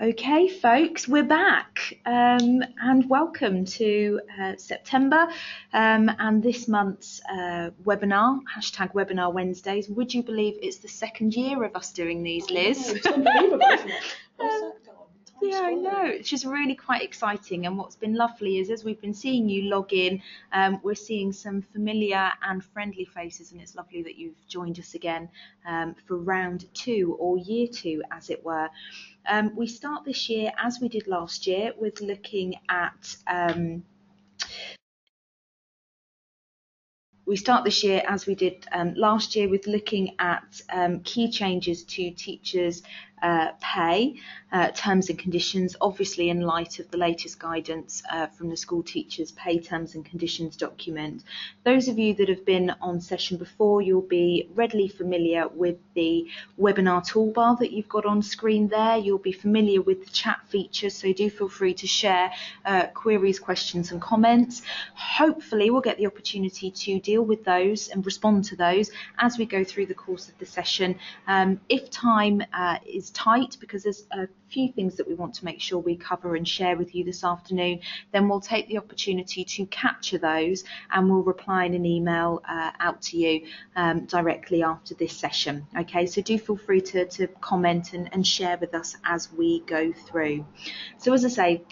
Okay, folks, we're back and welcome to September and this month's webinar, #Webinar Wednesdays. Would you believe it's the second year of us doing these, Liz? It's unbelievable, isn't it? What's that gone? Yeah, I know. It's just really quite exciting. And what's been lovely is as we've been seeing you log in, we're seeing some familiar and friendly faces. And it's lovely that you've joined us again for round 2 or year 2, as it were. We start this year, as we did last year, with looking at last year with looking at key changes to teachers' pay, terms and conditions, obviously in light of the latest guidance from the School Teachers Pay Terms and Conditions document. Those of you that have been on session before, you'll be readily familiar with the webinar toolbar that you've got on screen there. You'll be familiar with the chat feature, so do feel free to share queries, questions and comments. Hopefully we'll get the opportunity to deal with those and respond to those as we go through the course of the session. If time is tight, because there's a few things that we want to make sure we cover and share with you this afternoon, then we'll take the opportunity to capture those and we'll reply in an email out to you directly after this session. Okay, so do feel free to comment and share with us as we go through. So as I say,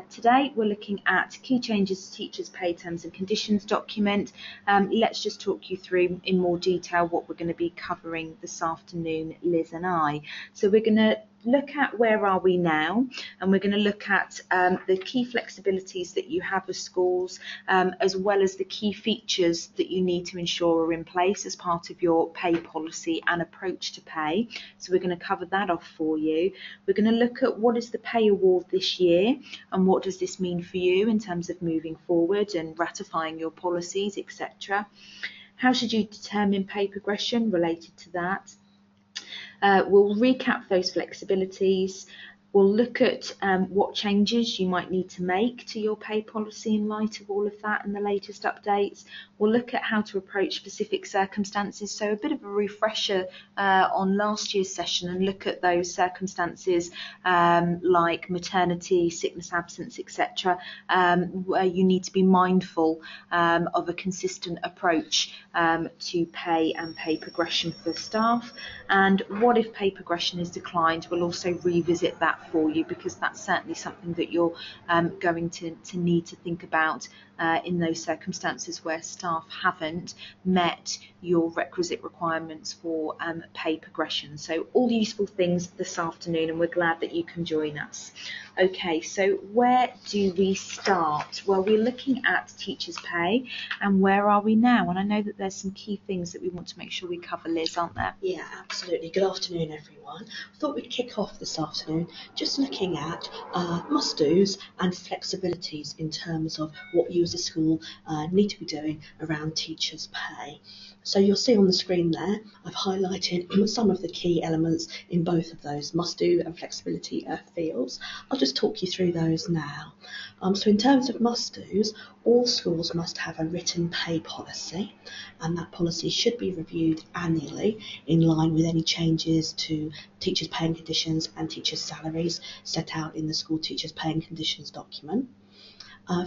today we're looking at key changes to teachers' pay terms and conditions document. Let's just talk you through in more detail what we're going to be covering this afternoon, Liz and I. So we're going to look at where are we now, and we're going to look at the key flexibilities that you have with schools, as well as the key features that you need to ensure are in place as part of your pay policy and approach to pay. So we're going to cover that off for you. We're going to look at what is the pay award this year and what does this mean for you in terms of moving forward and ratifying your policies, etc. How should you determine pay progression related to that? We'll recap those flexibilities. We'll look at what changes you might need to make to your pay policy in light of all of that and the latest updates. We'll look at how to approach specific circumstances, so a bit of a refresher on last year's session, and look at those circumstances like maternity, sickness, absence, etc., where you need to be mindful of a consistent approach to pay and pay progression for staff. And what if pay progression is declined? We'll also revisit that for you, because that's certainly something that you're going to need to think about in those circumstances where staff haven't met your requisite requirements for pay progression. So all useful things this afternoon, and we're glad that you can join us. Okay, so where do we start? Well, we're looking at teachers' pay, and where are we now? And I know that there's some key things that we want to make sure we cover, Liz, aren't there? Yeah, absolutely. Good afternoon, everyone. I thought we'd kick off this afternoon just looking at must-dos and flexibilities in terms of what you as a school need to be doing around teachers' pay. So you'll see on the screen there, I've highlighted some of the key elements in both of those must-do and flexibility fields. I'll just talk you through those now. So in terms of must-dos, all schools must have a written pay policy, and that policy should be reviewed annually in line with any changes to teachers' pay and conditions and teachers' salaries set out in the School Teachers Pay and Conditions document.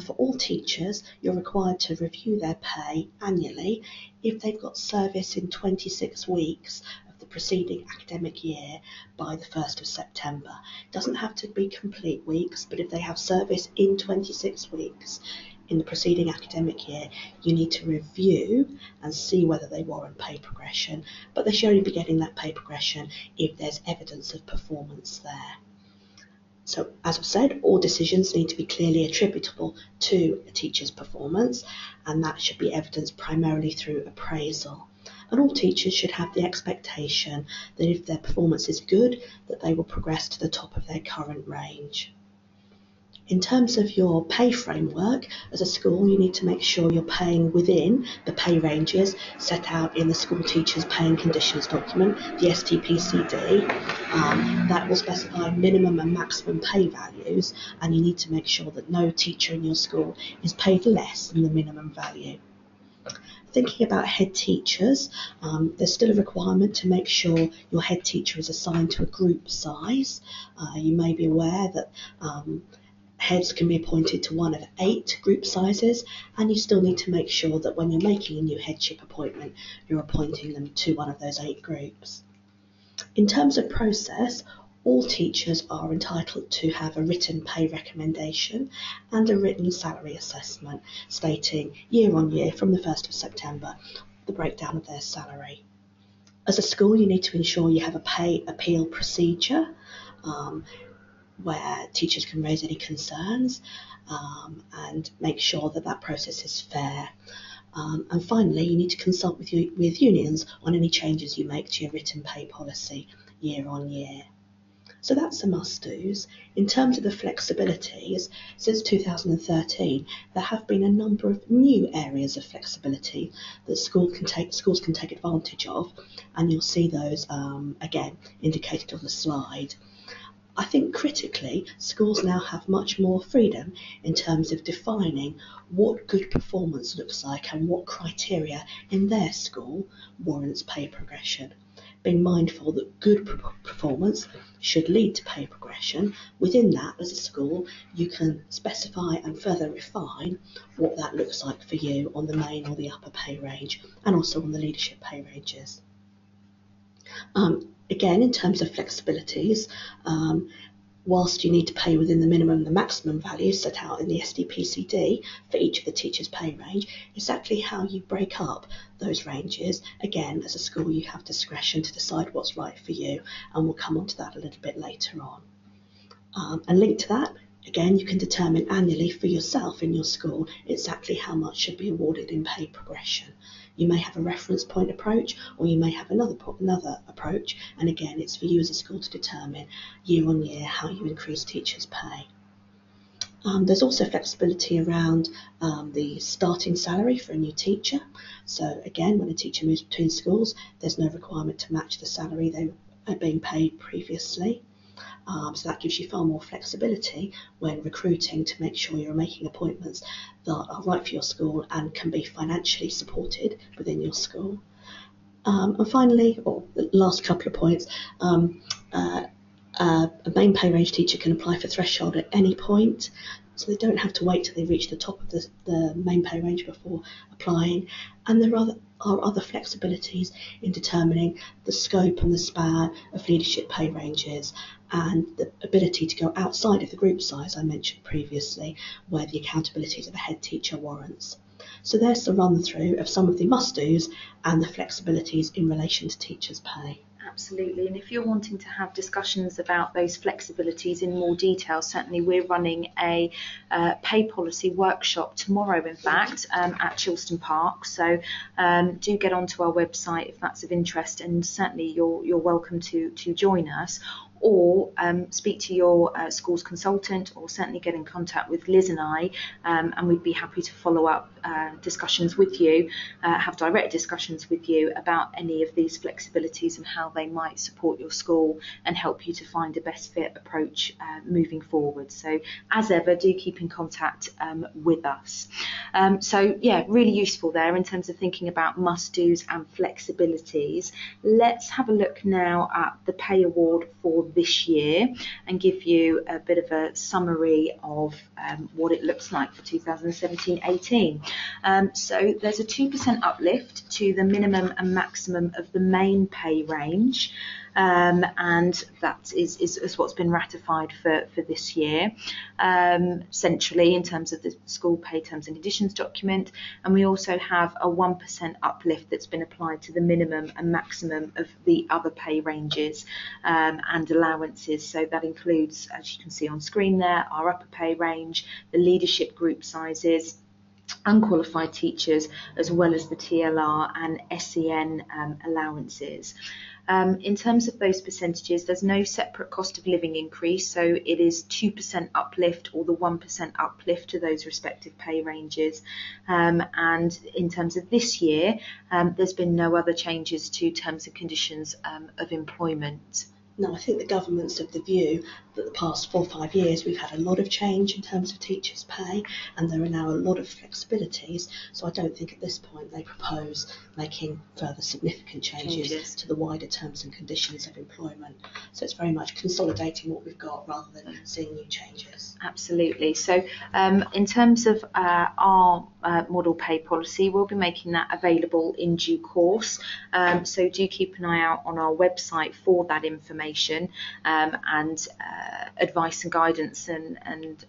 For all teachers, you're required to review their pay annually if they've got service in 26 weeks of the preceding academic year by the 1st of September. It doesn't have to be complete weeks, but if they have service in 26 weeks in the preceding academic year, you need to review and see whether they warrant pay progression, but they should only be getting that pay progression if there's evidence of performance there. So, as I've said, all decisions need to be clearly attributable to a teacher's performance, and that should be evidenced primarily through appraisal. And all teachers should have the expectation that if their performance is good, that they will progress to the top of their current range. In terms of your pay framework, as a school, you need to make sure you're paying within the pay ranges set out in the School Teachers Pay and Conditions document, the STPCD. That will specify minimum and maximum pay values, and you need to make sure that no teacher in your school is paid less than the minimum value. Thinking about head teachers, there's still a requirement to make sure your head teacher is assigned to a group size. You may be aware that heads can be appointed to one of 8 group sizes, and you still need to make sure that when you're making a new headship appointment, you're appointing them to one of those 8 groups. In terms of process, all teachers are entitled to have a written pay recommendation and a written salary assessment stating year on year from the 1st of September the breakdown of their salary. As a school, you need to ensure you have a pay appeal procedure where teachers can raise any concerns and make sure that that process is fair. And finally, you need to consult with unions on any changes you make to your written pay policy year on year. So that's the must-dos. In terms of the flexibilities, since 2013, there have been a number of new areas of flexibility that schools can take advantage of, and you'll see those again indicated on the slide. I think critically, schools now have much more freedom in terms of defining what good performance looks like and what criteria in their school warrants pay progression. Being mindful that good performance should lead to pay progression, within that as a school you can specify and further refine what that looks like for you on the main or the upper pay range, and also on the leadership pay ranges. Again, in terms of flexibilities, whilst you need to pay within the minimum and the maximum values set out in the SDPCD for each of the teachers' pay range, exactly how you break up those ranges, again, as a school you have discretion to decide what's right for you, and we'll come on to that a little bit later on. And linked to that, again, you can determine annually for yourself in your school exactly how much should be awarded in pay progression. You may have a reference point approach, or you may have another approach, and again, it's for you as a school to determine year on year how you increase teachers' pay. There's also flexibility around the starting salary for a new teacher. So again, when a teacher moves between schools, there's no requirement to match the salary they are being paid previously. So that gives you far more flexibility when recruiting to make sure you're making appointments that are right for your school and can be financially supported within your school. And finally, or the last couple of points, a main pay range teacher can apply for threshold at any point, so they don't have to wait till they reach the top of the main pay range before applying. And there are other flexibilities in determining the scope and the span of leadership pay ranges, and the ability to go outside of the group size I mentioned previously, where the accountabilities of a head teacher warrants. So there's the run through of some of the must-dos and the flexibilities in relation to teachers' pay. Absolutely, and if you're wanting to have discussions about those flexibilities in more detail, certainly we're running a pay policy workshop tomorrow, in fact, at Chilston Park. So do get onto our website if that's of interest, and certainly you're welcome to join us. Or speak to your school's consultant, or certainly get in contact with Liz and I, and we'd be happy to follow up discussions with you, have direct discussions with you about any of these flexibilities and how they might support your school and help you to find a best fit approach moving forward. So as ever, do keep in contact with us. So yeah, really useful there in terms of thinking about must-dos and flexibilities. Let's have a look now at the pay award for this year and give you a bit of a summary of what it looks like for 2017-18. So there's a 2% uplift to the minimum and maximum of the main pay range, and that is what's been ratified for this year, centrally in terms of the school pay terms and conditions document. And we also have a 1% uplift that's been applied to the minimum and maximum of the other pay ranges and allowances. So that includes, as you can see on screen there, our upper pay range, the leadership group sizes, unqualified teachers, as well as the TLR and SEN allowances. In terms of those percentages, there's no separate cost of living increase, so it is 2% uplift or the 1% uplift to those respective pay ranges. And in terms of this year, there's been no other changes to terms and conditions of employment. No, I think the government's of the view that the past 4 or 5 years we've had a lot of change in terms of teachers' pay, and there are now a lot of flexibilities. So I don't think at this point they propose making further significant changes to the wider terms and conditions of employment. So it's very much consolidating what we've got rather than seeing new changes. Absolutely. So in terms of our model pay policy, we'll be making that available in due course. So do keep an eye out on our website for that information and advice and guidance and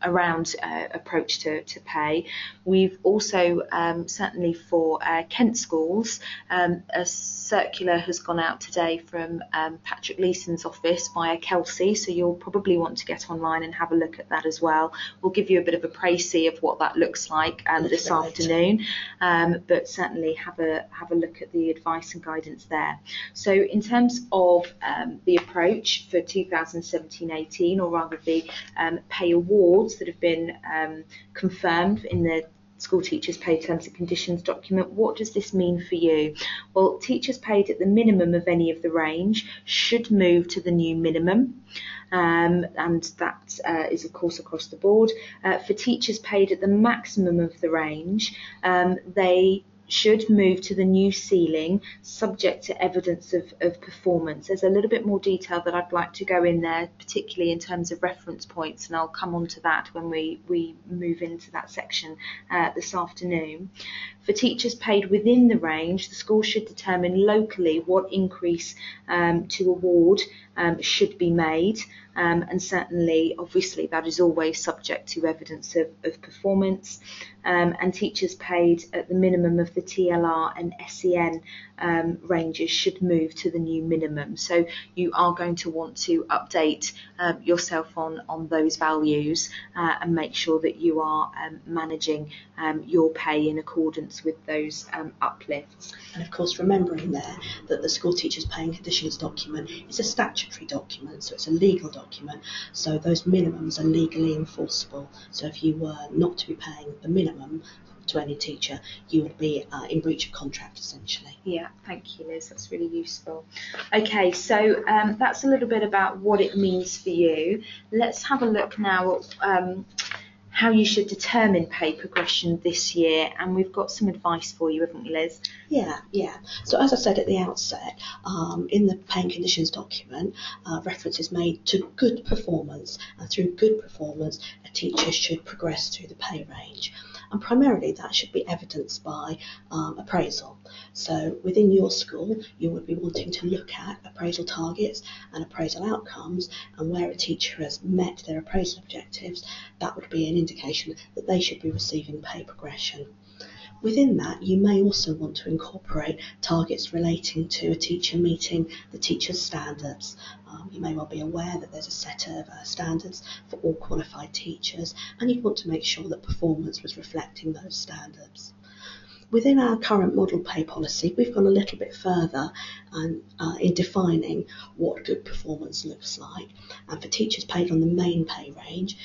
around approach to pay. We've also certainly for Kent schools, a circular has gone out today from Patrick Leeson's office via Kelsey, so you'll probably want to get online and have a look at that as well. We'll give you a bit of a précis of what that looks like this afternoon, but certainly have a look at the advice and guidance there. So in terms of the approach for 2017-18, or rather the pay awards that have been confirmed in the School Teachers Pay Terms and Conditions document, what does this mean for you? Well, teachers paid at the minimum of any of the range should move to the new minimum, and that is of course across the board. For teachers paid at the maximum of the range, they should move to the new ceiling subject to evidence of performance. There's a little bit more detail that I'd like to go in there, particularly in terms of reference points, and I'll come on to that when we move into that section this afternoon. For teachers paid within the range, the school should determine locally what increase to award should be made, and certainly, obviously, that is always subject to evidence of performance. And teachers paid at the minimum of the TLR and SEN ranges should move to the new minimum. So you are going to want to update yourself on those values and make sure that you are managing your pay in accordance with those uplifts. And of course, remembering there that the School Teachers Pay and Conditions document is a statutory document, so it's a legal document, so those minimums are legally enforceable. So if you were not to be paying the minimum to any teacher, you would be in breach of contract, essentially. Yeah, thank you, Liz. That's really useful. Okay, so that's a little bit about what it means for you. Let's have a look now at how you should determine pay progression this year, and we've got some advice for you, haven't we, Liz? Yeah. So as I said at the outset, in the pay and conditions document, reference is made to good performance, and through good performance, a teacher should progress through the pay range. And primarily that should be evidenced by appraisal. So within your school, you would be wanting to look at appraisal targets and appraisal outcomes, and where a teacher has met their appraisal objectives, that would be an indication that they should be receiving pay progression. Within that, you may also want to incorporate targets relating to a teacher meeting the teacher's standards. You may well be aware that there's a set of standards for all qualified teachers, and you'd want to make sure that performance was reflecting those standards. Within our current model pay policy, we've gone a little bit further in defining what good performance looks like. And for teachers paid on the main pay range,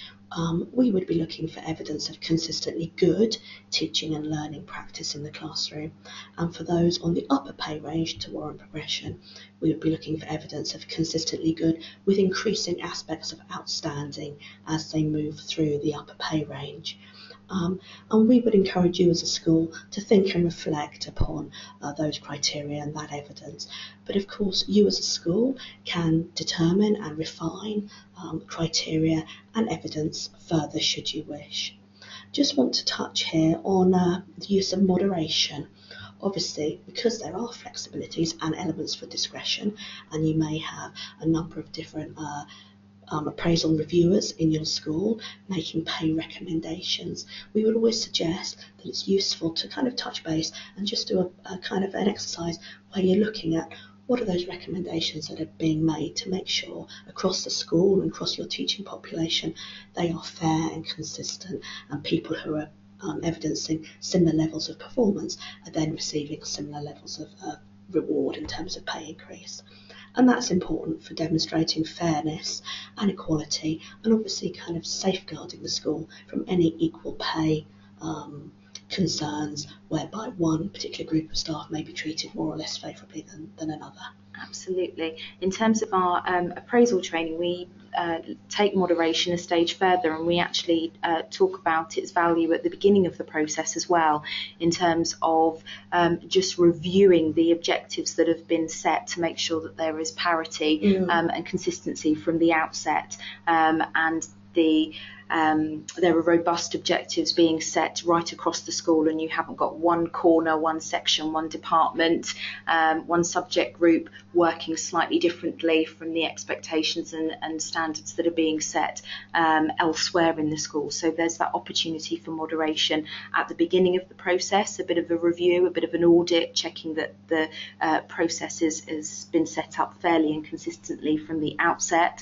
we would be looking for evidence of consistently good teaching and learning practice in the classroom. And for those on the upper pay range to warrant progression, we would be looking for evidence of consistently good with increasing aspects of outstanding as they move through the upper pay range. And we would encourage you as a school to think and reflect upon those criteria and that evidence. But of course, you as a school can determine and refine criteria and evidence further should you wish. Just want to touch here on the use of moderation. Obviously, because there are flexibilities and elements for discretion, and you may have a number of different appraisal reviewers in your school making pay recommendations, we would always suggest that it's useful to kind of touch base and just do a kind of an exercise where you're looking at what are those recommendations that are being made to make sure across the school and across your teaching population they are fair and consistent, and people who are evidencing similar levels of performance are then receiving similar levels of reward in terms of pay increase. And that's important for demonstrating fairness and equality, and obviously kind of safeguarding the school from any equal pay concerns whereby one particular group of staff may be treated more or less favourably than another. Absolutely. In terms of our appraisal training, we take moderation a stage further, and we actually talk about its value at the beginning of the process as well, in terms of just reviewing the objectives that have been set to make sure that there is parity and consistency from the outset, and there are robust objectives being set right across the school, and you haven't got one corner, one section, one department, one subject group working slightly differently from the expectations and standards that are being set elsewhere in the school. So there's that opportunity for moderation at the beginning of the process, a bit of a review, a bit of an audit, checking that the process has been set up fairly and consistently from the outset,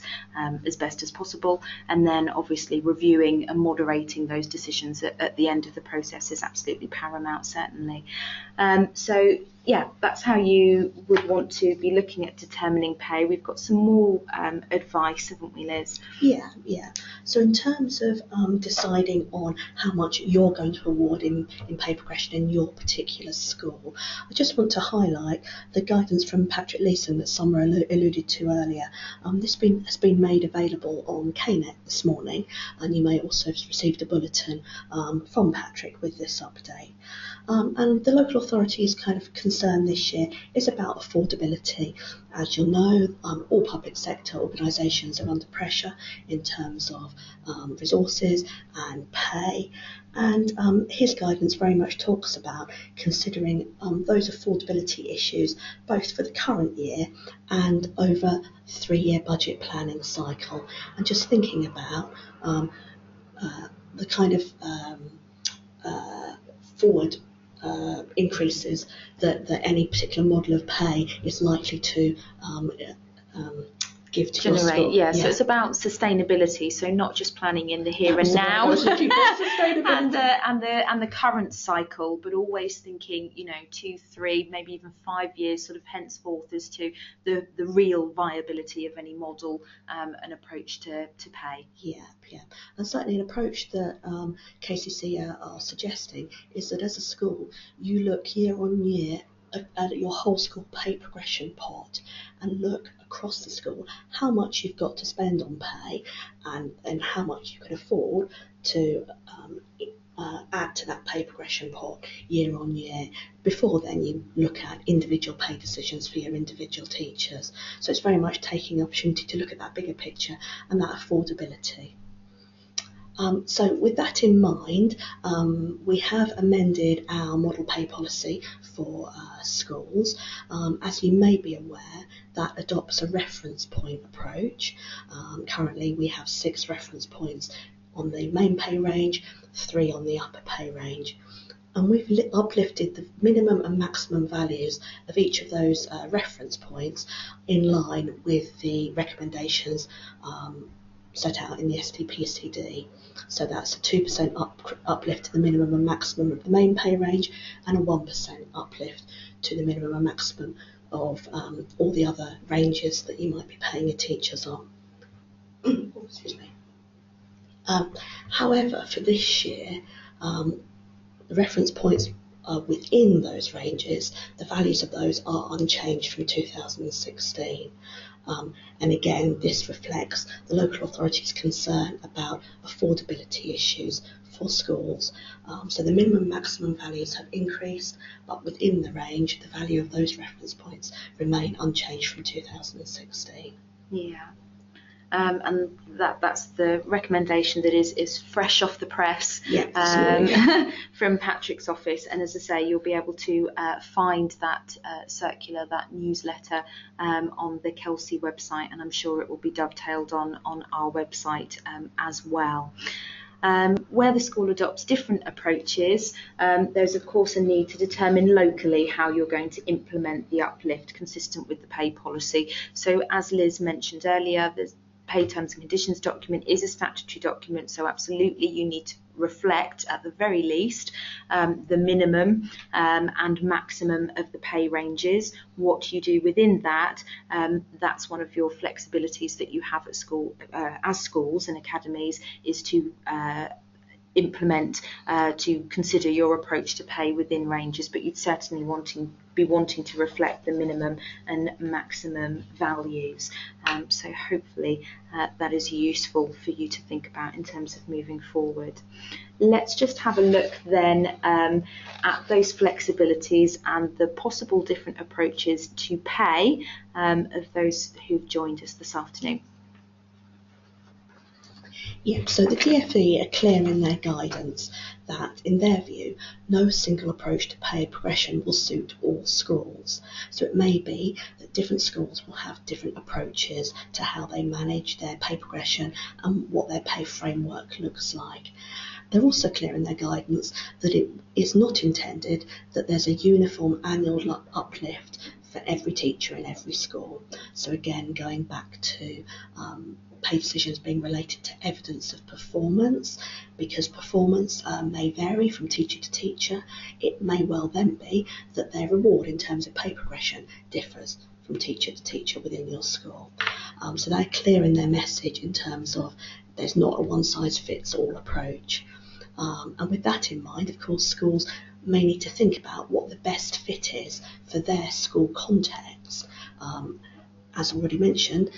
as best as possible, and then obviously reviewing and moderating those decisions at the end of the process is absolutely paramount, certainly. So yeah, that's how you would want to be looking at determining pay. We've got some more advice, haven't we, Liz? Yeah. So in terms of deciding on how much you're going to award in pay progression in your particular school, I just want to highlight the guidance from Patrick Leeson that Summer alluded to earlier. This has been made available on KNET this morning, and you may also have received a bulletin from Patrick with this update. And the local authority's kind of concern this year is about affordability. As you'll know, all public sector organisations are under pressure in terms of resources and pay, and his guidance very much talks about considering those affordability issues both for the current year and over 3-year budget planning cycle, and just thinking about the kind of forward increases that any particular model of pay is likely to give to generate. Your school. Yeah, so it's about sustainability, so not just planning in the here and now and the current cycle, but always thinking 2, 3, maybe even 5 years sort of henceforth as to the real viability of any model and approach to pay. Yeah, and certainly an approach that KCC are suggesting is that as a school you look year on year at your whole school pay progression pot and look across the school how much you've got to spend on pay and how much you can afford to add to that pay progression pot year on year. Before then you look at individual pay decisions for your individual teachers. So it's very much taking the opportunity to look at that bigger picture and that affordability. So with that in mind, we have amended our model pay policy for schools. As you may be aware, that adopts a reference point approach. Currently we have 6 reference points on the main pay range, 3 on the upper pay range. And we've uplifted the minimum and maximum values of each of those reference points in line with the recommendations set out in the STPCD. So that's a 2% uplift to the minimum and maximum of the main pay range, and a 1% uplift to the minimum and maximum of all the other ranges that you might be paying your teachers on. Excuse me. However, for this year, the reference points within those ranges, the values of those are unchanged from 2016. And again, this reflects the local authority's concern about affordability issues for schools. So the minimum and maximum values have increased, but within the range, the value of those reference points remain unchanged from 2016. Yeah. And that's the recommendation that is fresh off the press from Patrick's office. And as I say, you'll be able to find that circular, that newsletter on the Kelsey website, and I'm sure it will be dovetailed on our website as well. Where the school adopts different approaches, there's of course a need to determine locally how you're going to implement the uplift consistent with the pay policy. So as Liz mentioned earlier, the pay terms and conditions document is a statutory document, so absolutely you need to reflect at the very least the minimum and maximum of the pay ranges. What you do within that, that's one of your flexibilities that you have at school, as schools and academies, is to implement to consider your approach to pay within ranges, but you'd certainly be wanting to reflect the minimum and maximum values. So hopefully that is useful for you to think about in terms of moving forward. Let's just have a look then at those flexibilities and the possible different approaches to pay of those who've joined us this afternoon. Yeah, so the DfE are clear in their guidance that, in their view, no single approach to pay progression will suit all schools. So it may be that different schools will have different approaches to how they manage their pay progression and what their pay framework looks like. They're also clear in their guidance that it is not intended that there's a uniform annual uplift for every teacher in every school. So again, going back to pay decisions being related to evidence of performance, because performance may vary from teacher to teacher. It may well then be that their reward in terms of pay progression differs from teacher to teacher within your school. So they're clear in their message in terms of there's not a one-size-fits-all approach. And with that in mind, of course, schools may need to think about what the best fit is for their school context. As already mentioned,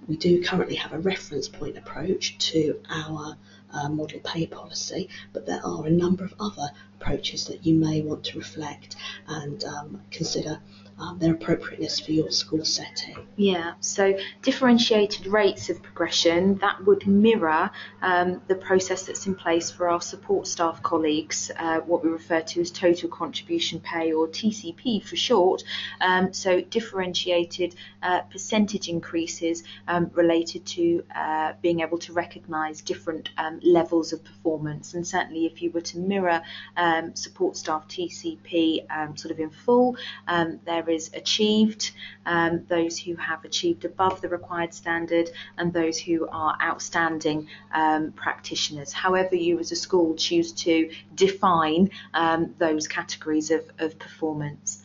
we do currently have a reference point approach to our model pay policy, but there are a number of other approaches that you may want to reflect and consider their appropriateness for your school setting. Yeah, so differentiated rates of progression, that would mirror the process that's in place for our support staff colleagues, what we refer to as total contribution pay, or TCP for short. So differentiated percentage increases related to being able to recognise different levels of performance. And certainly if you were to mirror support staff TCP sort of in full, there is achieved, those who have achieved above the required standard, and those who are outstanding practitioners. However you as a school choose to define those categories of performance.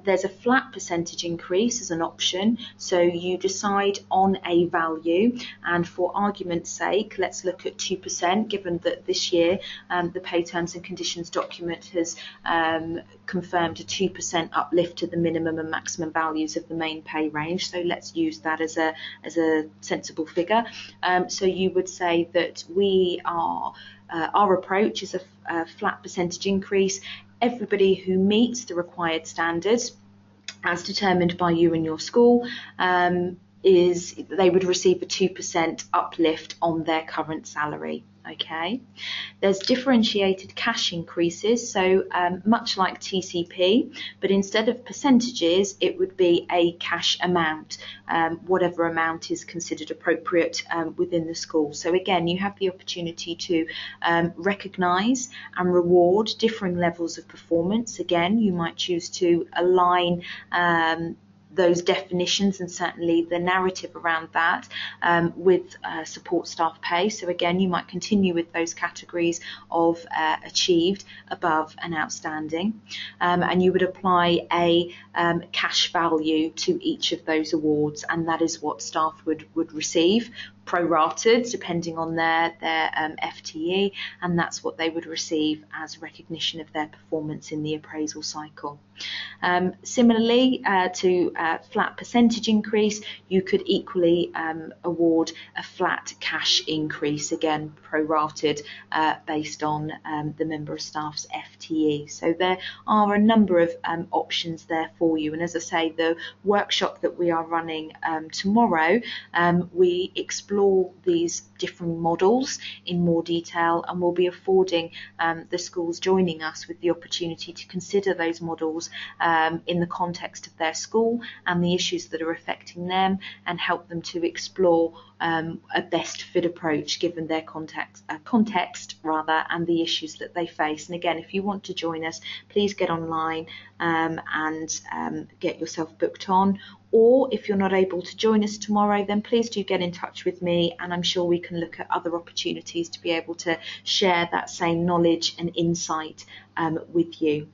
There's a flat percentage increase as an option, so you decide on a value, and for argument's sake let's look at 2%, given that this year the pay terms and conditions document has confirmed a 2% uplift to the minimum and maximum values of the main pay range, so let's use that as a sensible figure. So you would say that we are our approach is a flat percentage increase. Everybody who meets the required standards as determined by you and your school they would receive a 2% uplift on their current salary. Okay, there's differentiated cash increases, so much like TCP, but instead of percentages it would be a cash amount, whatever amount is considered appropriate within the school. So again, you have the opportunity to recognise and reward differing levels of performance. Again, you might choose to align those definitions and certainly the narrative around that with support staff pay. So again, you might continue with those categories of achieved, above and outstanding, and you would apply a cash value to each of those awards, and that is what staff would receive, prorated depending on their FTE, and that's what they would receive as recognition of their performance in the appraisal cycle. Similarly to flat percentage increase, you could equally award a flat cash increase, again prorated based on the member of staff's FTE. So there are a number of options there for you, and as I say, the workshop that we are running tomorrow, we explore these different models in more detail, and we'll be affording the schools joining us with the opportunity to consider those models in the context of their school and the issues that are affecting them, and help them to explore a best fit approach given their context and the issues that they face. And again, if you want to join us, please get online and get yourself booked on. Or if you're not able to join us tomorrow, then please do get in touch with me, and I'm sure we can look at other opportunities to be able to share that same knowledge and insight with you.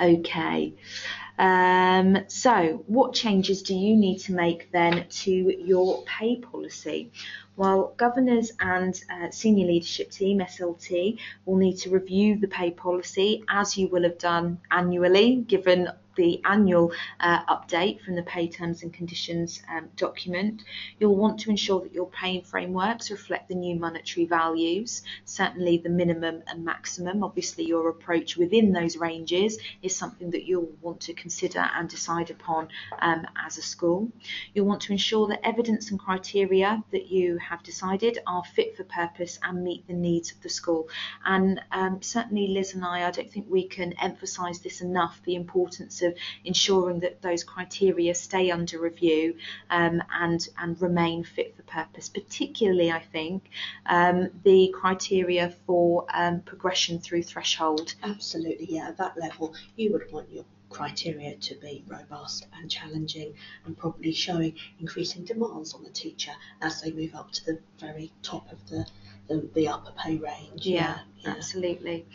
Okay. So what changes do you need to make then to your pay policy? Well, governors and senior leadership team, SLT, will need to review the pay policy as you will have done annually, given the annual update from the pay terms and conditions document. You'll want to ensure that your pay frameworks reflect the new monetary values, certainly the minimum and maximum. Obviously, your approach within those ranges is something that you'll want to consider and decide upon as a school. You'll want to ensure that evidence and criteria that you have decided are fit for purpose and meet the needs of the school. And certainly Liz and I don't think we can emphasise this enough, the importance of ensuring that those criteria stay under review and remain fit for purpose, particularly I think the criteria for progression through threshold. Absolutely, yeah, at that level you would want your criteria to be robust and challenging and probably showing increasing demands on the teacher as they move up to the very top of the upper pay range. Yeah. Absolutely.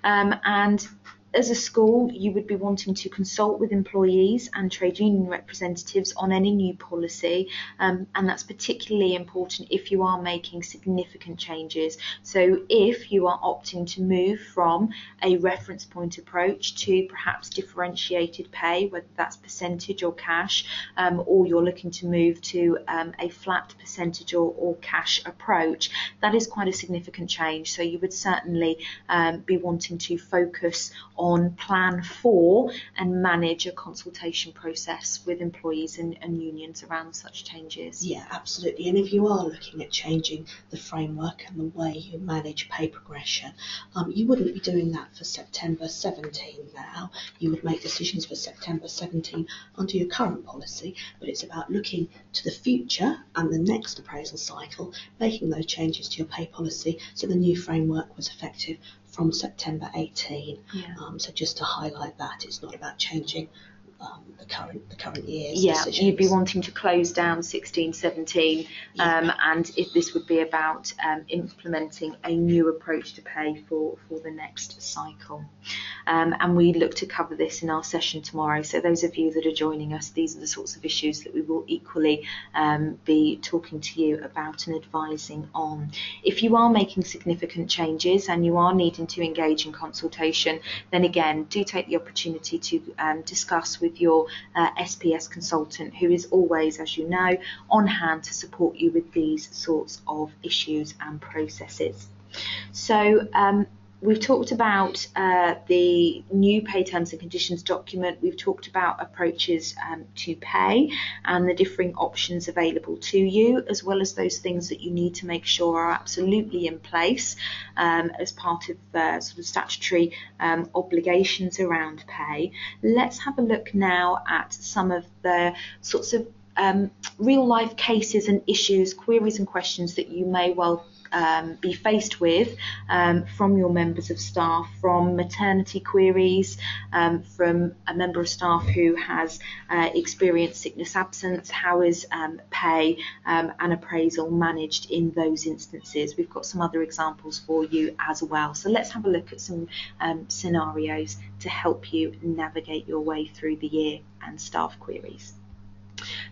And as a school, you would be wanting to consult with employees and trade union representatives on any new policy, and that's particularly important if you are making significant changes. So if you are opting to move from a reference point approach to perhaps differentiated pay, whether that's percentage or cash, or you're looking to move to a flat percentage or cash approach, that is quite a significant change. So you would certainly be wanting to focus on plan for and manage a consultation process with employees and unions around such changes. Yeah, absolutely. And if you are looking at changing the framework and the way you manage pay progression, you wouldn't be doing that for September 17 now. You would make decisions for September 17 under your current policy, but it's about looking to the future and the next appraisal cycle, making those changes to your pay policy so the new framework was effective from September 18. So just to highlight that, it's not about changing the current year's decisions. You'd be wanting to close down 16-17, and if this would be about implementing a new approach to pay for the next cycle. And we look to cover this in our session tomorrow. So those of you that are joining us, these are the sorts of issues that we will equally be talking to you about and advising on. If you are making significant changes and you are needing to engage in consultation, then again, do take the opportunity to discuss with your SPS consultant, who is always, as you know, on hand to support you with these sorts of issues and processes. So we've talked about the new pay terms and conditions document. We've talked about approaches to pay and the differing options available to you, as well as those things that you need to make sure are absolutely in place as part of sort of statutory obligations around pay. Let's have a look now at some of the sorts of real life cases and issues, queries and questions that you may well be faced with from your members of staff, from maternity queries, from a member of staff who has experienced sickness absence. How is pay and appraisal managed in those instances? We've got some other examples for you as well. So let's have a look at some scenarios to help you navigate your way through the year and staff queries.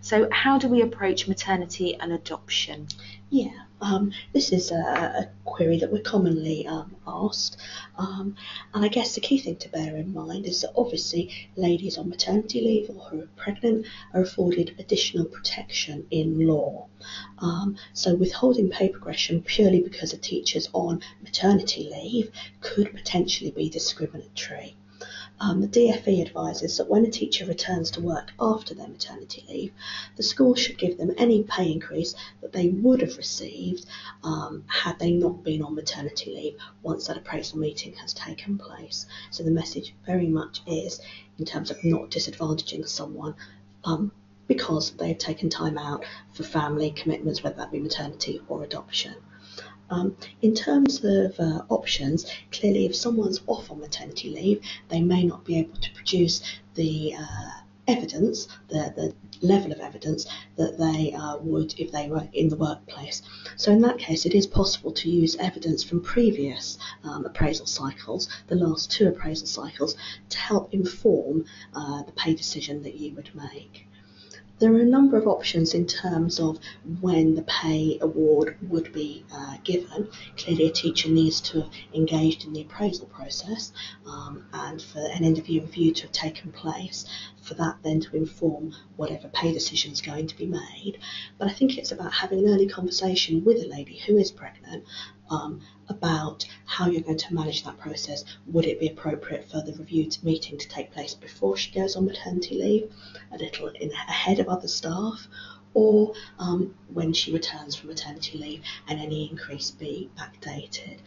So how do we approach maternity and adoption? This is a query that we're commonly asked, and I guess the key thing to bear in mind is that obviously ladies on maternity leave or who are pregnant are afforded additional protection in law. So withholding pay progression purely because a teacher's on maternity leave could potentially be discriminatory. The DfE advises that when a teacher returns to work after their maternity leave, the school should give them any pay increase that they would have received had they not been on maternity leave once that appraisal meeting has taken place. So the message very much is in terms of not disadvantaging someone because they've taken time out for family commitments, whether that be maternity or adoption. In terms of options, clearly if someone's off on maternity leave, they may not be able to produce the evidence, the level of evidence that they would if they were in the workplace. So in that case, it is possible to use evidence from previous appraisal cycles, the last 2 appraisal cycles, to help inform the pay decision that you would make. There are a number of options in terms of when the pay award would be given. Clearly, a teacher needs to have engaged in the appraisal process and for an end-of-year review to have taken place, for that then to inform whatever pay decision is going to be made. But I think it's about having an early conversation with a lady who is pregnant about how you're going to manage that process. Would it be appropriate for the review meeting to take place before she goes on maternity leave, a little ahead of other staff, or when she returns from maternity leave and any increase be backdated?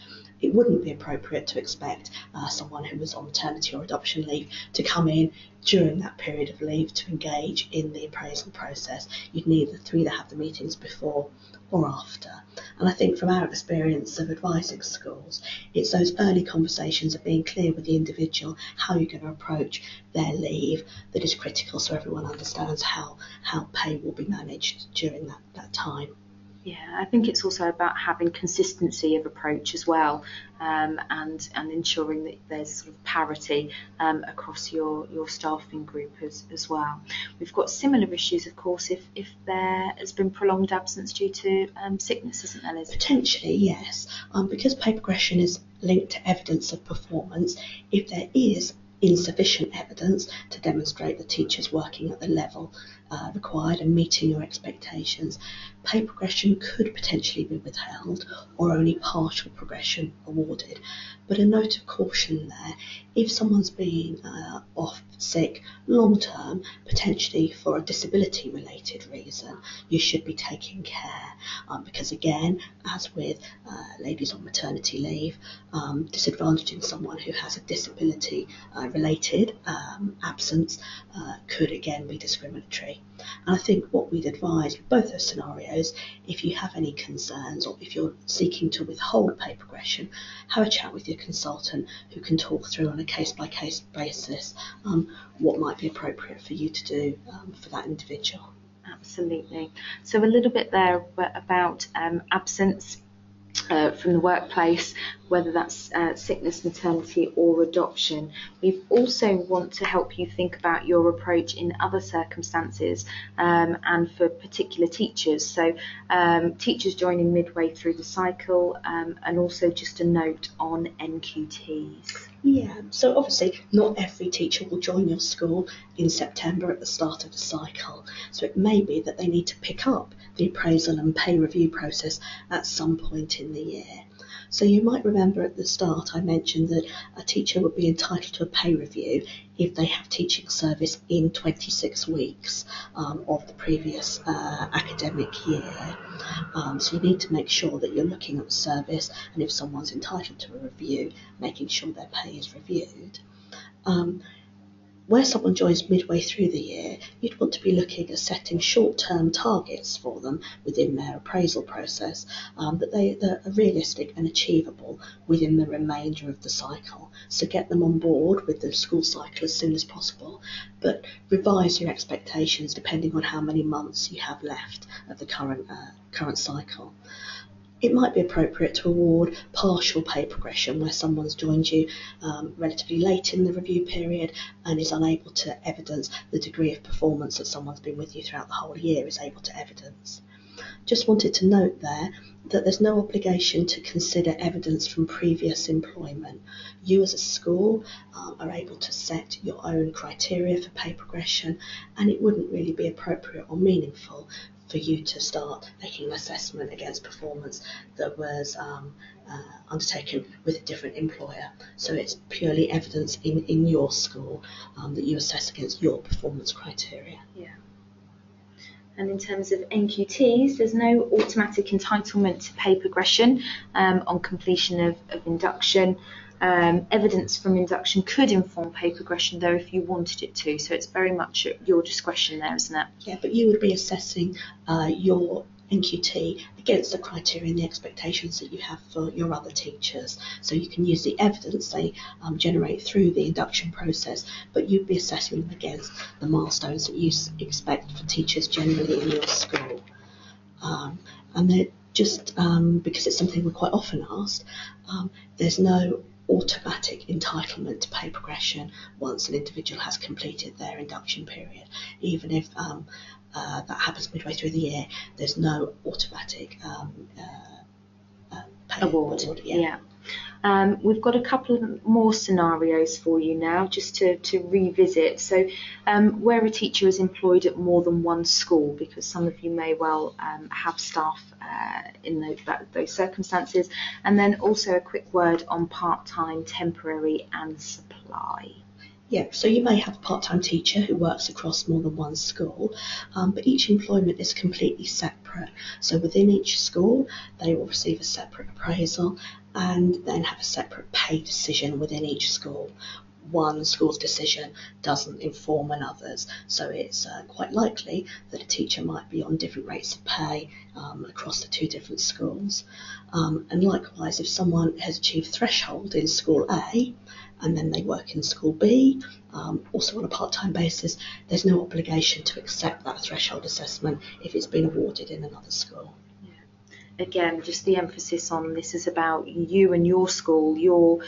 It wouldn't be appropriate to expect someone who was on maternity or adoption leave to come in during that period of leave to engage in the appraisal process. You'd need to either have the meetings before or after. And I think from our experience of advising schools, it's those early conversations of being clear with the individual how you're going to approach their leave that is critical, so everyone understands how pay will be managed during that time. Yeah, I think it's also about having consistency of approach as well, and ensuring that there's sort of parity across your staffing group as well. We've got similar issues, of course, if there has been prolonged absence due to sickness, isn't there, Liz? Potentially, yes. Because pay progression is linked to evidence of performance, if there is insufficient evidence to demonstrate the teacher's working at the level required and meeting your expectations, pay progression could potentially be withheld or only partial progression awarded. But a note of caution there, if someone's been off sick long term, potentially for a disability related reason, you should be taking care because again, as with ladies on maternity leave, disadvantaging someone who has a disability related absence could again be discriminatory. And I think what we'd advise with both those scenarios, if you have any concerns or if you're seeking to withhold pay progression, have a chat with your consultant who can talk through on a case-by-case basis what might be appropriate for you to do for that individual. Absolutely. So a little bit there about absence from the workplace, whether that's sickness, maternity or adoption. We also want to help you think about your approach in other circumstances and for particular teachers. So teachers joining midway through the cycle and also just a note on NQTs. Yeah, so obviously not every teacher will join your school in September at the start of the cycle. So it may be that they need to pick up the appraisal and pay review process at some point in the year. So you might remember at the start I mentioned that a teacher would be entitled to a pay review if they have teaching service in 26 weeks of the previous academic year. So you need to make sure that you're looking at the service, and if someone's entitled to a review, making sure their pay is reviewed. Where someone joins midway through the year, you'd want to be looking at setting short-term targets for them within their appraisal process that are realistic and achievable within the remainder of the cycle. So get them on board with the school cycle as soon as possible, but revise your expectations depending on how many months you have left of the current cycle. It might be appropriate to award partial pay progression where someone's joined you relatively late in the review period and is unable to evidence the degree of performance that someone's been with you throughout the whole year is able to evidence. Just wanted to note there that there's no obligation to consider evidence from previous employment. You as a school are able to set your own criteria for pay progression, and it wouldn't really be appropriate or meaningful for you to start making an assessment against performance that was undertaken with a different employer. So it's purely evidence in your school that you assess against your performance criteria. Yeah. And in terms of NQTs, there's no automatic entitlement to pay progression on completion of induction. Evidence from induction could inform pay progression though if you wanted it to, so it's very much at your discretion there, isn't it? Yeah, but you would be assessing your NQT against the criteria and the expectations that you have for your other teachers. So you can use the evidence they generate through the induction process, but you'd be assessing them against the milestones that you expect for teachers generally in your school. And they're just because it's something we're quite often asked, there's no automatic entitlement to pay progression once an individual has completed their induction period. Even if that happens midway through the year, there's no automatic pay award. Yeah. We've got a couple of more scenarios for you now, just to revisit. So where a teacher is employed at more than one school, because some of you may well have staff in those circumstances. And then also a quick word on part-time, temporary and supply. Yeah, so you may have a part-time teacher who works across more than one school, but each employment is completely separate. So within each school, they will receive a separate appraisal and then have a separate pay decision within each school. One school's decision doesn't inform another's, so it's quite likely that a teacher might be on different rates of pay across the two different schools. And likewise, if someone has achieved threshold in school A and then they work in school B, also on a part-time basis, there's no obligation to accept that threshold assessment if it's been awarded in another school. Again, just the emphasis on this is about you and your school, your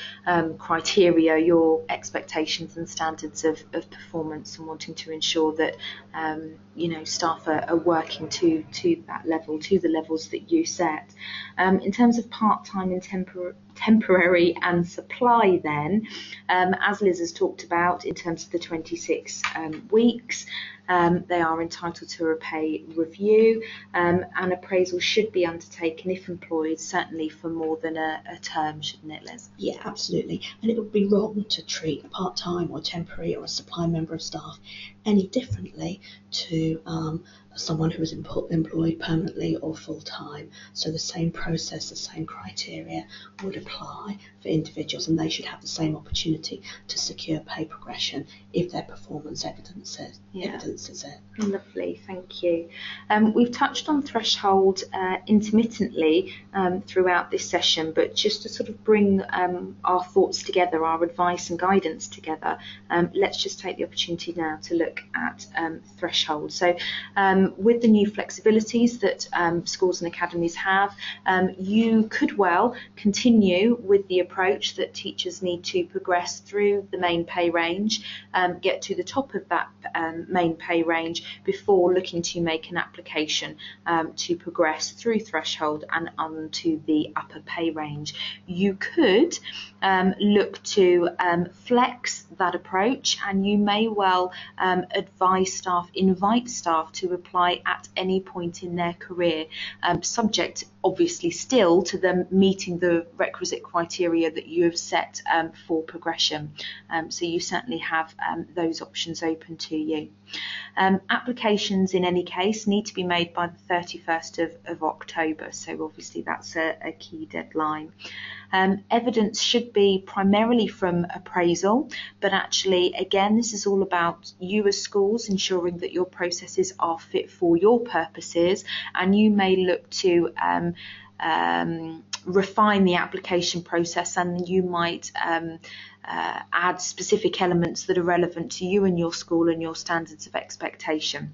criteria, your expectations and standards of performance, and wanting to ensure that staff are working to that level, to the levels that you set. In terms of part-time and temporary and supply then, as Liz has talked about, in terms of the 26 weeks, they are entitled to a pay review, and appraisal should be undertaken if employed, certainly for more than a term, shouldn't it, Liz? Yeah, absolutely. And it would be wrong to treat a part-time or temporary or a supply member of staff any differently to someone who is employed permanently or full-time. So the same process, the same criteria would apply for individuals, and they should have the same opportunity to secure pay progression if their performance evidences it. Lovely, thank you. We've touched on threshold intermittently throughout this session, but just to sort of bring our thoughts together, our advice and guidance together, let's just take the opportunity now to look at threshold. So with the new flexibilities that schools and academies have, you could well continue with the approach that teachers need to progress through the main pay range, get to the top of that main pay range before looking to make an application to progress through threshold and onto the upper pay range. You could look to flex that approach, and you may well invite staff to apply at any point in their career, subject obviously still to them meeting the requisite criteria that you have set for progression. So you certainly have those options open to you. Applications in any case need to be made by the 31st of October, so obviously that's a key deadline. Evidence should be primarily from appraisal, but actually again this is all about you as schools ensuring that your processes are fit for your purposes, and you may look to refine the application process, and you might add specific elements that are relevant to you and your school and your standards of expectation.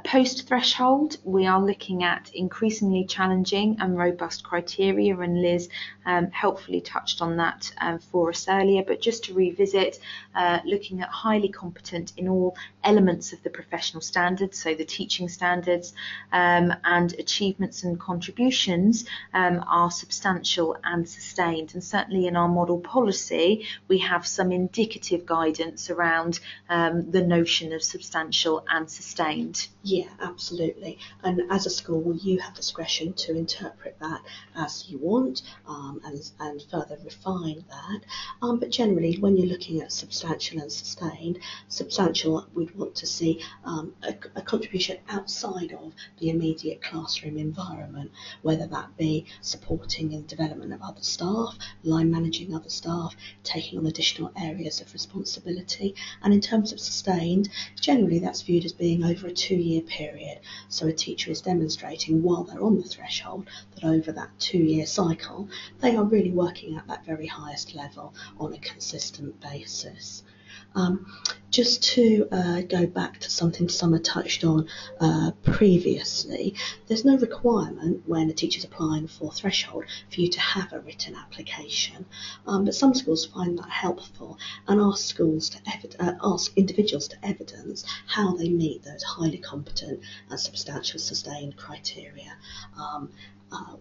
Post-threshold, we are looking at increasingly challenging and robust criteria, and Liz helpfully touched on that for us earlier, but just to revisit, looking at highly competent in all elements of the professional standards, so the teaching standards, and achievements and contributions are substantial and sustained. And certainly in our model policy, we have some indicative guidance around the notion of substantial and sustained. Yeah, absolutely. And as a school, you have discretion to interpret that as you want and further refine that. But generally, when you're looking at substantial and sustained, substantial, we'd want to see a contribution outside of the immediate classroom environment, whether that be supporting in development of other staff, line managing other staff, taking on additional areas of responsibility. And in terms of sustained, generally that's viewed as being over a 2-year period. So a teacher is demonstrating while they're on the threshold that over that 2-year cycle, they are really working at that very highest level on a consistent basis. Just to go back to something Summer touched on previously, there's no requirement when a teacher's applying for threshold for you to have a written application, but some schools find that helpful and ask individuals to evidence how they meet those highly competent and substantial sustained criteria.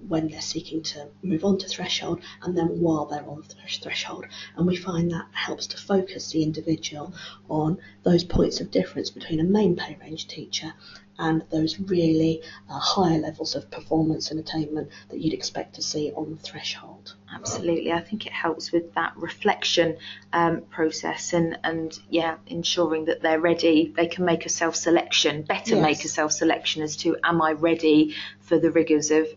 When they're seeking to move on to threshold and then while they're on threshold. And we find that helps to focus the individual on those points of difference between a main pay range teacher and those really higher levels of performance and attainment that you'd expect to see on the threshold. Absolutely. I think it helps with that reflection process and ensuring that they're ready. They can make a self-selection, make a self-selection as to, am I ready for the rigours of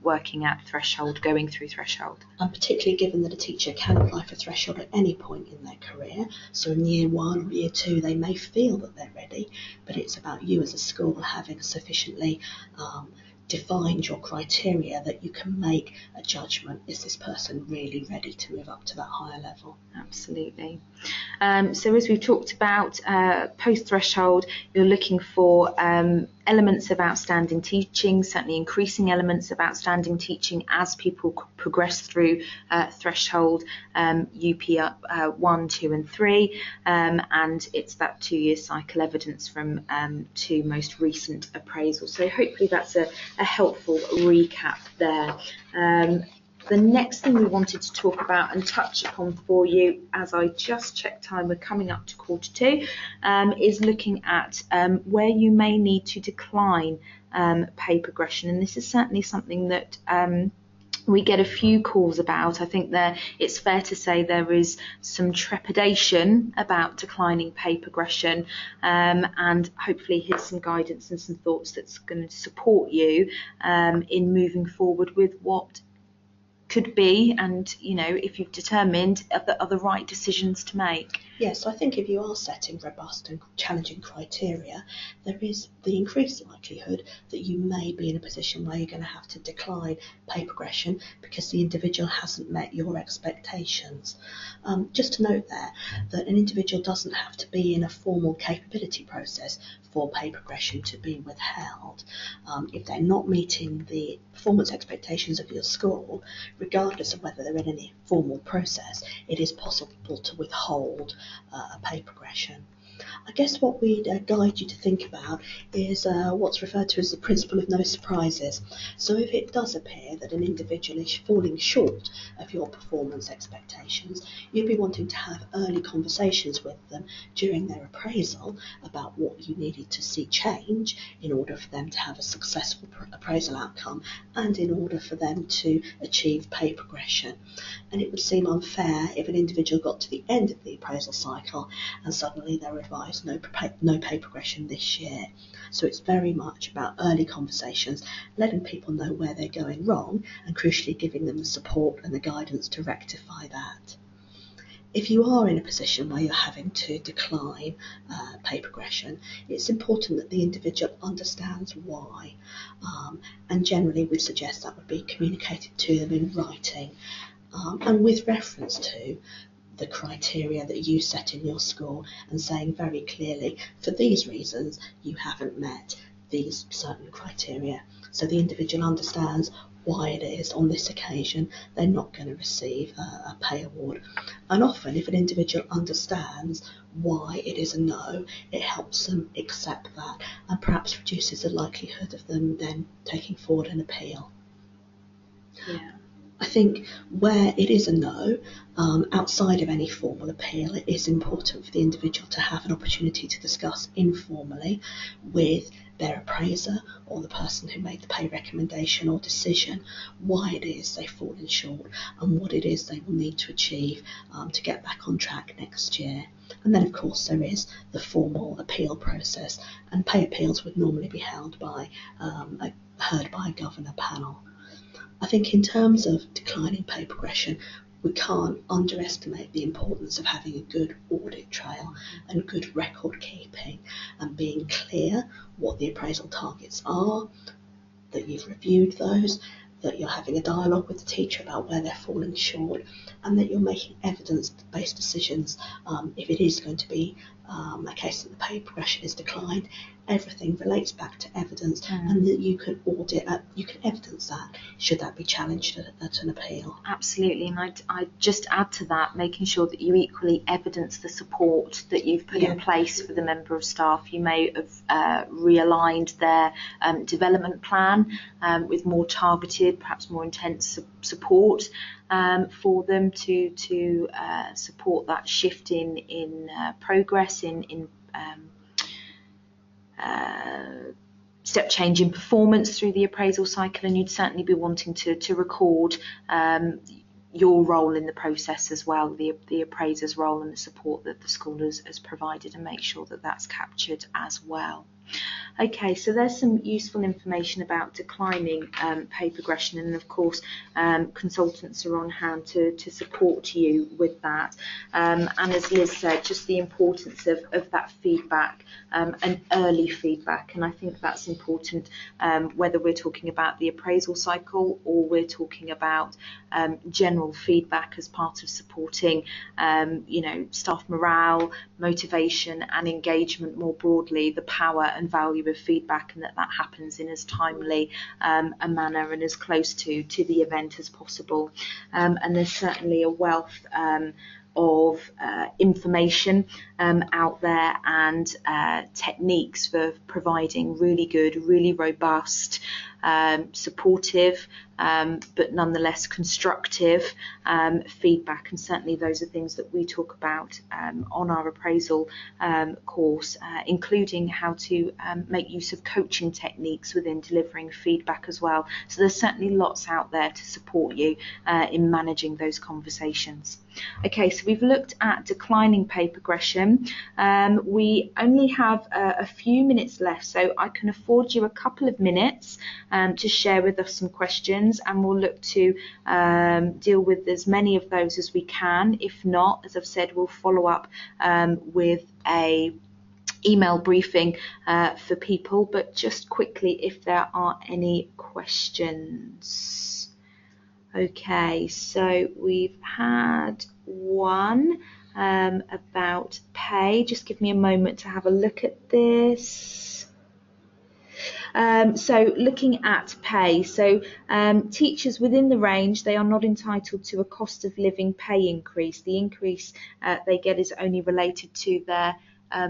working at threshold, going through threshold. And particularly given that a teacher can apply for threshold at any point in their career, so in year 1 or year 2 they may feel that they're ready, but it's about you as a school having sufficiently defined your criteria that you can make a judgment, is this person really ready to move up to that higher level? Absolutely. So as we've talked about, post-threshold, you're looking for elements of outstanding teaching, certainly increasing elements of outstanding teaching as people progress through threshold, UP 1, 2 and 3, and it's that 2-year cycle evidence from 2 most recent appraisals. So hopefully that's a helpful recap there. The next thing we wanted to talk about and touch upon for you, as I just checked time, we're coming up to 1:45, is looking at where you may need to decline pay progression. And this is certainly something that we get a few calls about. I think it's fair to say there is some trepidation about declining pay progression, and hopefully here's some guidance and some thoughts that's going to support you in moving forward with what could be, and if you've determined are the right decisions to make. Yes, I think if you are setting robust and challenging criteria, there is the increased likelihood that you may be in a position where you're going to have to decline pay progression because the individual hasn't met your expectations. Just to note there that an individual doesn't have to be in a formal capability process for pay progression to be withheld. If they're not meeting the performance expectations of your school, regardless of whether they're in any formal process, it is possible to withhold a pay progression. I guess what we'd guide you to think about is what's referred to as the principle of no surprises. So if it does appear that an individual is falling short of your performance expectations, you'd be wanting to have early conversations with them during their appraisal about what you needed to see change in order for them to have a successful appraisal outcome and in order for them to achieve pay progression. And it would seem unfair if an individual got to the end of the appraisal cycle and suddenly they're advised no pay progression this year. So it's very much about early conversations, letting people know where they're going wrong and crucially giving them the support and the guidance to rectify that. If you are in a position where you're having to decline pay progression, it's important that the individual understands why, and generally we suggest that would be communicated to them in writing and with reference to the criteria that you set in your school and saying very clearly, for these reasons, you haven't met these certain criteria. So the individual understands why it is on this occasion they're not going to receive a pay award. And often if an individual understands why it is a no, it helps them accept that and perhaps reduces the likelihood of them then taking forward an appeal. Yeah. I think where it is a no, outside of any formal appeal, it is important for the individual to have an opportunity to discuss informally with their appraiser or the person who made the pay recommendation or decision why it is they've fallen short and what it is they will need to achieve to get back on track next year. And then, of course, there is the formal appeal process, and pay appeals would normally be heard by a governor panel. I think in terms of declining pay progression, we can't underestimate the importance of having a good audit trail and good record keeping and being clear what the appraisal targets are, that you've reviewed those, that you're having a dialogue with the teacher about where they're falling short, and that you're making evidence-based decisions if it is going to be a case that the pay progression is declined. Everything relates back to evidence, and that you can you can evidence that should that be challenged at an appeal. Absolutely, and I'd just add to that, making sure that you equally evidence the support that you've put in place for the member of staff. You may have realigned their development plan with more targeted, perhaps more intense support for them to support that shift in progress, in step change in performance through the appraisal cycle, and you'd certainly be wanting to record your role in the process as well, the appraiser's role and the support that the school has provided, and make sure that that's captured as well. Okay, so there's some useful information about declining pay progression, and of course consultants are on hand to support you with that. And as Liz said, just the importance of that feedback and early feedback, and I think that's important whether we're talking about the appraisal cycle or we're talking about general feedback as part of supporting staff morale, motivation and engagement more broadly, the power and value of feedback, and that happens in as timely a manner and as close to the event as possible. And there's certainly a wealth of information out there and techniques for providing really good, really robust, supportive but nonetheless constructive feedback, and certainly those are things that we talk about on our appraisal course, including how to make use of coaching techniques within delivering feedback as well. So there's certainly lots out there to support you in managing those conversations. Okay, so we've looked at declining pay progression. We only have a few minutes left, so I can afford you a couple of minutes to share with us some questions, and we'll look to deal with as many of those as we can. If not, as I've said, we'll follow up with a email briefing for people. But just quickly, if there are any questions. Okay, so we've had one about pay. Just give me a moment to have a look at this. So looking at pay, so teachers within the range, they are not entitled to a cost of living pay increase. The increase they get is only related to their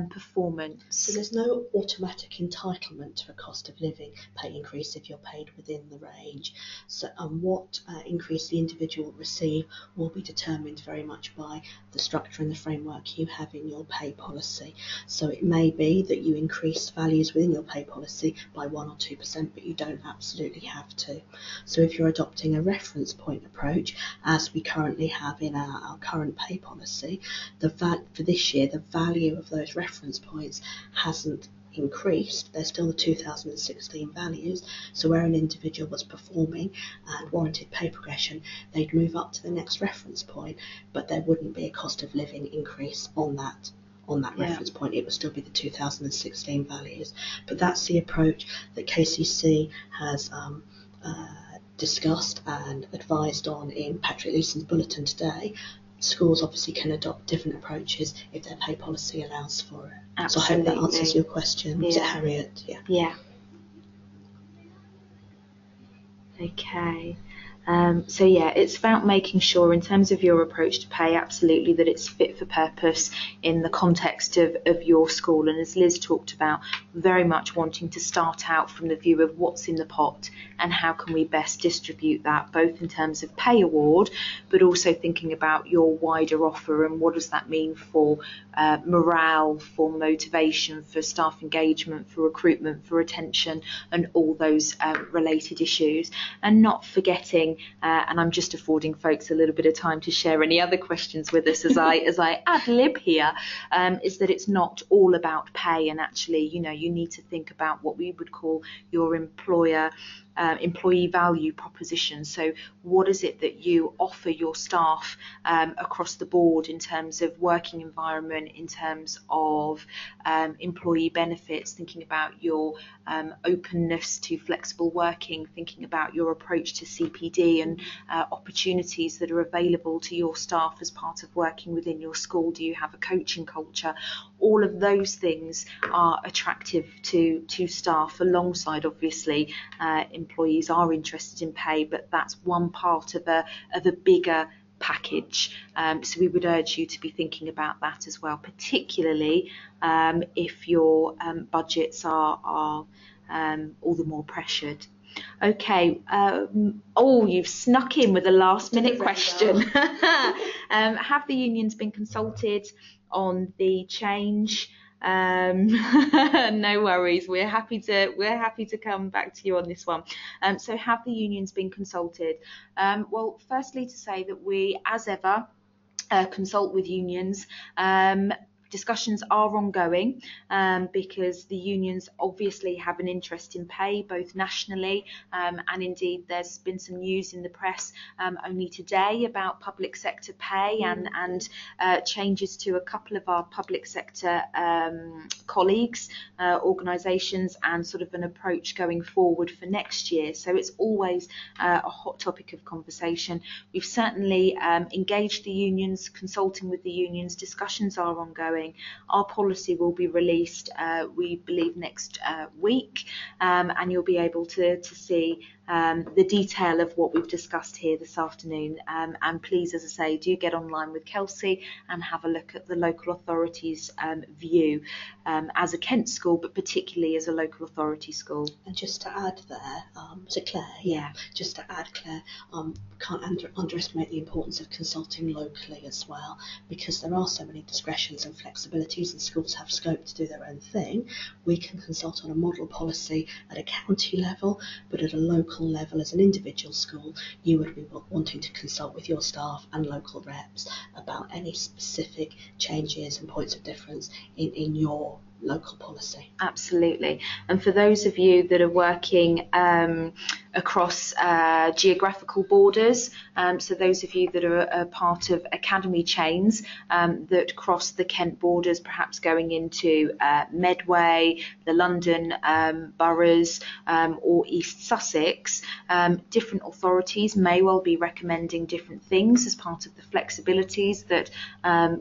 performance. So there's no automatic entitlement to a cost of living pay increase if you're paid within the range. So what increase the individual will receive will be determined very much by the structure and the framework you have in your pay policy. So it may be that you increase values within your pay policy by 1 or 2%, but you don't absolutely have to. So if you're adopting a reference point approach, as we currently have in our current pay policy, for this year, the value of those reference points hasn't increased. They're still the 2016 values, so where an individual was performing and warranted pay progression, they'd move up to the next reference point, but there wouldn't be a cost of living increase on that reference point. It would still be the 2016 values. But that's the approach that KCC has discussed and advised on in Patrick Leeson's bulletin today. Schools obviously can adopt different approaches if their pay policy allows for it. Absolutely. So I hope that answers your question. Was it Harriet? Yeah. Okay. So yeah, it's about making sure in terms of your approach to pay, absolutely, that it's fit for purpose in the context of your school. And as Liz talked about, very much wanting to start out from the view of what's in the pot and how can we best distribute that, both in terms of pay award, but also thinking about your wider offer and what does that mean for morale, for motivation, for staff engagement, for recruitment, for retention, and all those related issues. And not forgetting, and I'm just affording folks a little bit of time to share any other questions with us as I ad lib here, is that it's not all about pay, and actually, you need to think about what we would call your employer employee value proposition. So what is it that you offer your staff across the board in terms of working environment, in terms of employee benefits, thinking about your openness to flexible working, thinking about your approach to CPD and opportunities that are available to your staff as part of working within your school. Do you have a coaching culture? All of those things are attractive to staff, alongside obviously employees are interested in pay, but that's one part of a bigger package. So we would urge you to be thinking about that as well, particularly if your budgets are all the more pressured. Okay. You've snuck in with a last minute question. Have the unions been consulted on the change? No worries. We're happy to come back to you on this one. So have the unions been consulted? Well, firstly, to say that we, as ever, consult with unions. Discussions are ongoing because the unions obviously have an interest in pay, both nationally and indeed there's been some news in the press only today about public sector pay and changes to a couple of our public sector colleagues, organisations, and sort of an approach going forward for next year. So it's always a hot topic of conversation. We've certainly engaged the unions, consulting with the unions. Discussions are ongoing. Our policy will be released, we believe, next week, and you'll be able to see the detail of what we've discussed here this afternoon. And please, as I say, do get online with Kelsey and have a look at the local authority's view as a Kent school, but particularly as a local authority school. And just to add there, to Claire, just to add, Claire, can't underestimate the importance of consulting locally as well, because there are so many discretions and flexibilities and schools have scope to do their own thing. We can consult on a model policy at a county level, but at a local level as an individual school, you would be wanting to consult with your staff and local reps about any specific changes and points of difference in your local policy. Absolutely. And for those of you that are working across geographical borders, so those of you that are a part of academy chains that cross the Kent borders, perhaps going into Medway, the London boroughs, or East Sussex, different authorities may well be recommending different things as part of the flexibilities that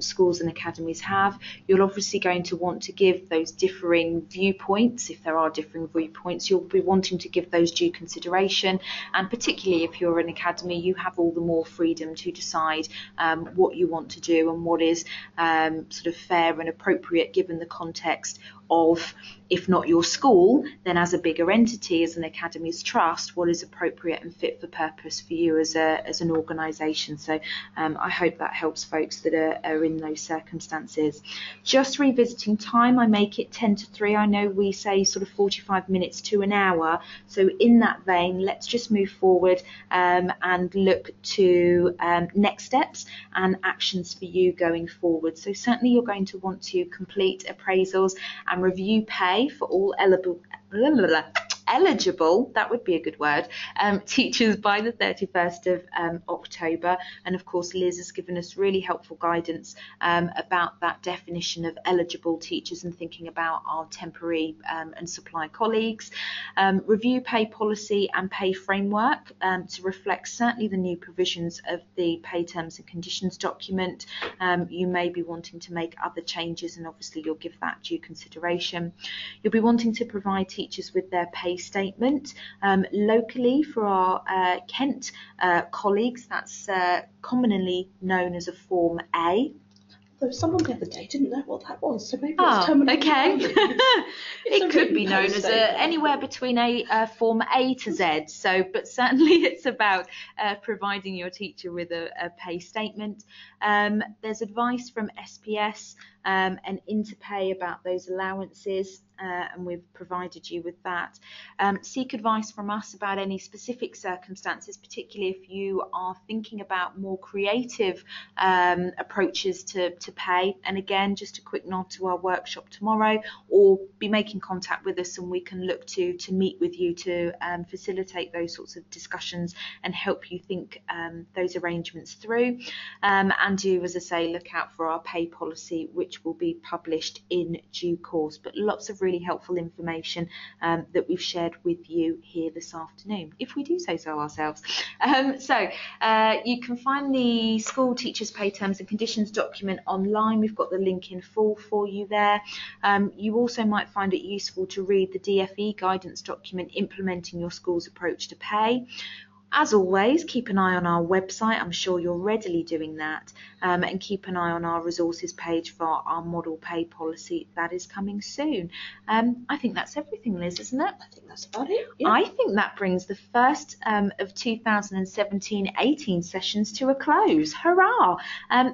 schools and academies have. You're obviously going to want to give those differing viewpoints. If there are differing viewpoints, you'll be wanting to give those due consideration, and particularly if you're an academy, you have all the more freedom to decide what you want to do and what is sort of fair and appropriate given the context of, if not your school, then as a bigger entity, as an academy's trust, what is appropriate and fit for purpose for you as an organisation. So I hope that helps folks that are in those circumstances. Just revisiting time, I make it 10 to 3. I know we say sort of 45 minutes to an hour. So in that vein, let's just move forward and look to next steps and actions for you going forward. So certainly you're going to want to complete appraisals and review pay for all eligible, that would be a good word, teachers by the 31st of October. And of course, Liz has given us really helpful guidance about that definition of eligible teachers and thinking about our temporary and supply colleagues. Review pay policy and pay framework to reflect certainly the new provisions of the pay terms and conditions document. You may be wanting to make other changes, and obviously you'll give that due consideration. You'll be wanting to provide teachers with their pay statement locally for our Kent colleagues. That's commonly known as a Form A. Though someone the other day didn't know what that was, so maybe it's terminology. Okay. It could be known as anywhere between a Form A to Z. So, but certainly it's about providing your teacher with a pay statement. There's advice from SPS and Interpay about those allowances. and we've provided you with that. Seek advice from us about any specific circumstances, particularly if you are thinking about more creative approaches to pay. And again, just a quick nod to our workshop tomorrow, or be making contact with us and we can look to meet with you to facilitate those sorts of discussions and help you think those arrangements through. And do, as I say, look out for our pay policy, which will be published in due course. But lots of really helpful information that we've shared with you here this afternoon, if we do say so ourselves. You can find the School Teachers Pay Terms and Conditions document online. We've got the link in full for you there. You also might find it useful to read the DFE guidance document implementing your school's approach to pay. As always, keep an eye on our website. I'm sure you're readily doing that. And keep an eye on our resources page for our model pay policy that is coming soon. I think that's everything, Liz, isn't it? I think that's about it. Yeah. I think that brings the first of 2017-18 sessions to a close. Hurrah!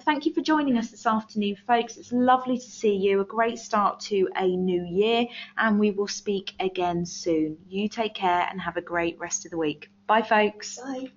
Thank you for joining us this afternoon, folks. It's lovely to see you. A great start to a new year, and we will speak again soon. You take care and have a great rest of the week. Bye, folks. Bye.